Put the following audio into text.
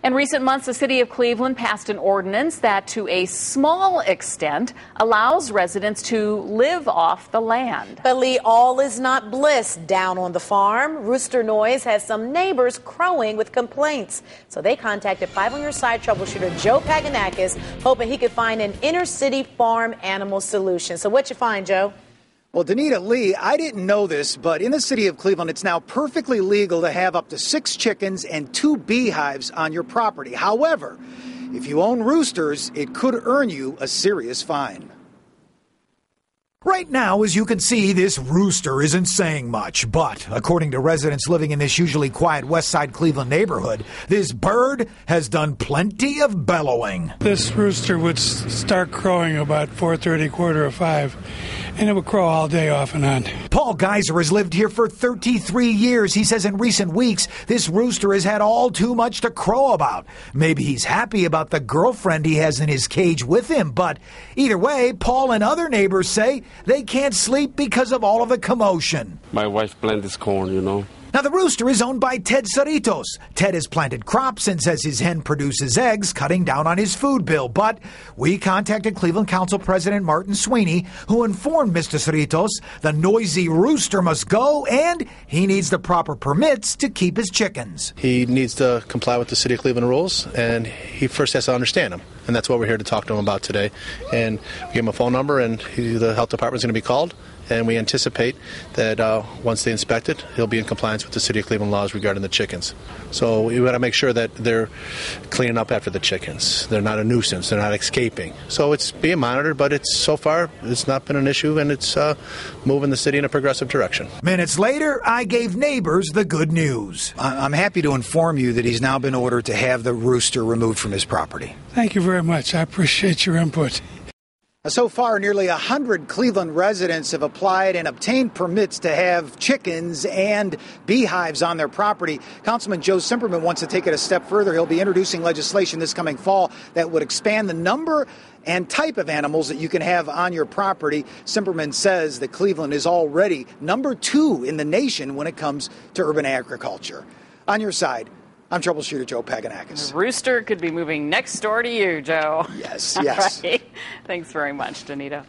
In recent months, the city of Cleveland passed an ordinance that, to a small extent, allows residents to live off the land. But Lee, all is not bliss down on the farm. Rooster noise has some neighbors crowing with complaints. So they contacted 5 on Your Side troubleshooter Joe Paganakis, hoping he could find an inner city farm animal solution. So what you find, Joe? Well, Danita, Lee, I didn't know this, but in the city of Cleveland, it's now perfectly legal to have up to 6 chickens and 2 beehives on your property. However, if you own roosters, it could earn you a serious fine. Right now, as you can see, this rooster isn't saying much, but according to residents living in this usually quiet West Side Cleveland neighborhood, this bird has done plenty of bellowing. This rooster would start crowing about 4:30, 4:45, and it would crow all day off and on. Paul Geiser has lived here for 33 years. He says in recent weeks, this rooster has had all too much to crow about. Maybe he's happy about the girlfriend he has in his cage with him, but either way, Paul and other neighbors say they can't sleep because of all of the commotion. My wife blends corn, you know. Now, the rooster is owned by Ted Cerritos. Ted has planted crops and says his hen produces eggs, cutting down on his food bill. But we contacted Cleveland Council President Martin Sweeney, who informed Mr. Cerritos the noisy rooster must go and he needs the proper permits to keep his chickens. He needs to comply with the City of Cleveland rules, and he first has to understand them. And that's what we're here to talk to him about today. And we give him a phone number, and the health department is going to be called. And we anticipate that once they inspect it, he'll be in compliance with the City of Cleveland laws regarding the chickens. So we want to make sure that they're cleaning up after the chickens. They're not a nuisance. They're not escaping. So it's being monitored, but so far it's not been an issue, and it's moving the city in a progressive direction. Minutes later, I gave neighbors the good news. I'm happy to inform you that he's now been ordered to have the rooster removed from his property. Thank you very much. I appreciate your input. So far, nearly 100 Cleveland residents have applied and obtained permits to have chickens and beehives on their property. Councilman Joe Simperman wants to take it a step further. He'll be introducing legislation this coming fall that would expand the number and type of animals that you can have on your property. Simperman says that Cleveland is already number 2 in the nation when it comes to urban agriculture. On Your Side, I'm troubleshooter Joe Paganakis. The rooster could be moving next door to you, Joe. Yes, yes. All right. Thanks very much, Danita.